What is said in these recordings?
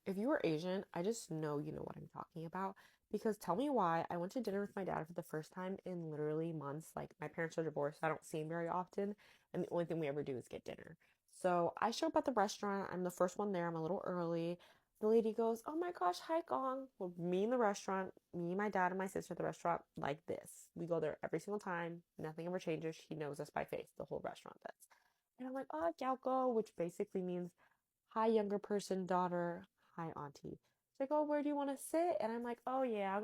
If you were Asian, I just know you know what I'm talking about. Because tell me why I went to dinner with my dad for the first time in literally months. Like, my parents are divorced, so I don't see him very often. And the only thing we ever do is get dinner. So I show up at the restaurant. I'm the first one there. I'm a little early. The lady goes, "Oh my gosh, hi Gong." Well, me in the restaurant, me, my dad, and my sister at the restaurant, like this. We go there every single time. Nothing ever changes. She knows us by face, the whole restaurant does. And I'm like, "Oh, Gyalko," which basically means hi, younger person, daughter, hi, auntie. She's like, "Oh, where do you want to sit?" And I'm like, "Oh, yeah,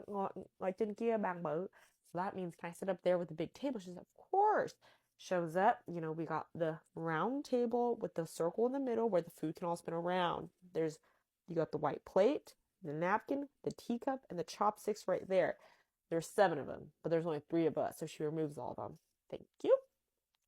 like, trên kia bàn bự." So that means, can I sit up there with the big table? She's like, "Of course." Shows up, we got the round table with the circle in the middle where the food can all spin around. You got the white plate, the napkin, the teacup, and the chopsticks right there. There's seven of them, but there's only three of us, so she removes all of them. Thank you.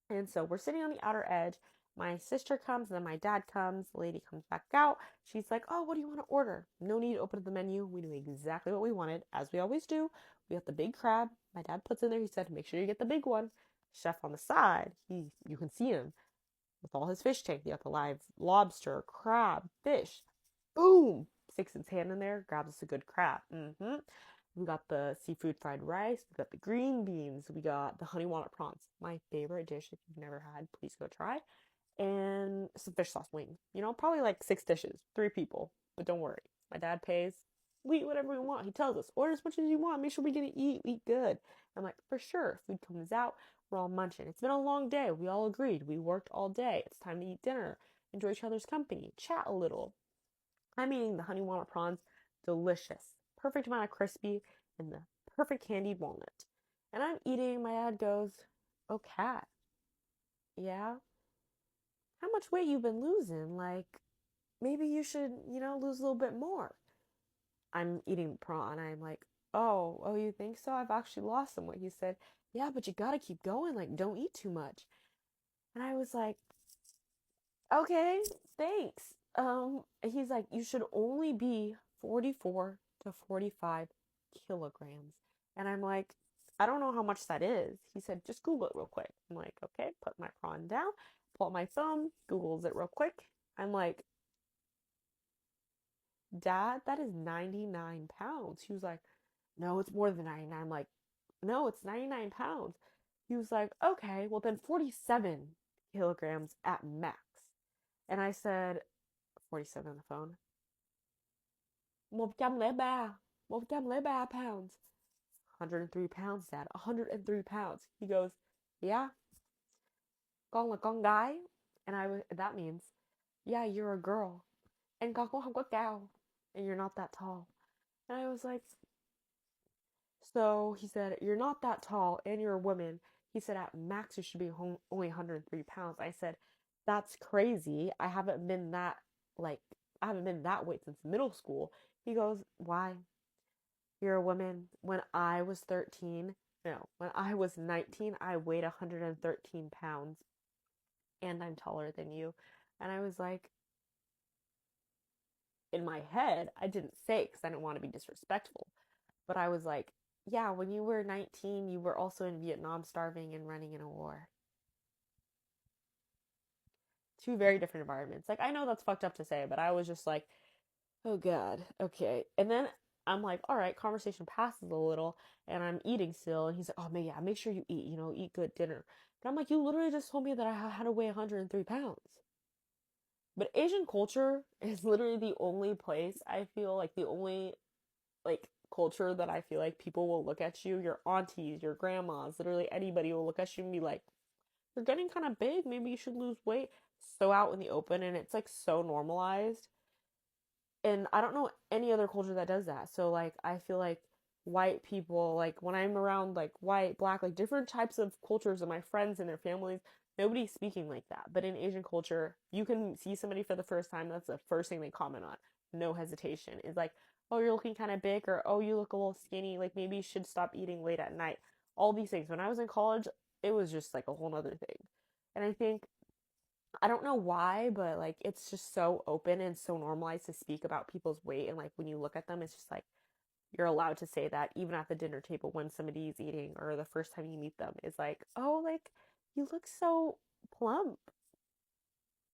And so we're sitting on the outer edge. My sister comes, and then my dad comes. The lady comes back out. She's like, "Oh, what do you want to order?" No need to open up the menu. We knew exactly what we wanted, as we always do. We got the big crab. My dad puts in there. He said, "Make sure you get the big one." Chef on the side, you can see him with all his fish tank. You got the live lobster, crab, fish. Boom! Sticks his hand in there, grabs us a good crab. We got the seafood fried rice. We got the green beans. We got the honey walnut prawns. My favorite dish. If you've never had, please go try. And some fish sauce wings. Probably like six dishes, three people. But don't worry, my dad pays. We eat whatever we want. He tells us, order as much as you want. Make sure we get to eat good. I'm like, for sure. Food comes out. We're all munching. It's been a long day. We all agreed. We worked all day. It's time to eat dinner. Enjoy each other's company. Chat a little. I'm eating the honey walnut prawns. Delicious. Perfect amount of crispy and the perfect candied walnut. And I'm eating. My dad goes, "Oh, Cat, yeah? How much weight you been losing? Like, maybe you should, lose a little bit more." I'm eating the prawn. I'm like, "Oh, you think so? I've actually lost some weight." He said, "Yeah, but you gotta keep going. Like, don't eat too much." And I was like, "Okay, thanks." He's like, "You should only be 44 to 45 kilograms." And I'm like, "I don't know how much that is." He said, "Just Google it real quick." I'm like, "Okay," put my prawn down, pull out my phone, Googles it real quick. I'm like, "Dad, that is 99 pounds." He was like, "No, it's more than 99." I'm like, "No, it's 99 pounds." He was like, "Okay, well then 47 kilograms at max." And I said, 47 on the phone. 103, 103 pounds. 103 pounds, Dad. 103 pounds. He goes, "Yeah, con là con gái." And that means, "Yeah, you're a girl. And con cũng không có cao. And you're not that tall." And I was like, so he said, "You're not that tall and you're a woman." He said, "At max, you should be only 103 pounds." I said, "That's crazy. Like, I haven't been that weight since middle school." He goes, "Why? You're a woman. When I was 13, no, when I was 19, I weighed 113 pounds and I'm taller than you." And I was like, in my head, I didn't say it because I didn't want to be disrespectful. But I was like, "Yeah, when you were 19, you were also in Vietnam starving and running in a war." Two very different environments. Like, I know that's fucked up to say, but I was just like, "Oh God, okay." And then I'm like, all right, conversation passes a little, and I'm eating still. And he's like, "Oh, man, yeah, make sure you eat, eat good dinner." And I'm like, "You literally just told me that I had to weigh 103 pounds." But Asian culture is literally the only place I feel like the only like culture that I feel like people will look at you, your aunties, your grandmas, literally anybody will look at you and be like, "You're getting kind of big. Maybe you should lose weight." So out in the open, and it's like so normalized. And I don't know any other culture that does that. So like I feel like white people, like when I'm around like white, black, like different types of cultures of my friends and their families, nobody's speaking like that. But in Asian culture, you can see somebody for the first time, that's the first thing they comment on. No hesitation. It's like, "Oh, you're looking kind of big," or "Oh, you look a little skinny, like maybe you should stop eating late at night." All these things. When I was in college, it was just like a whole nother thing. And I think I don't know why, but like it's just so open and so normalized to speak about people's weight. And like when you look at them, it's just like you're allowed to say that even at the dinner table when somebody's eating or the first time you meet them is like, "Oh, like you look so plump."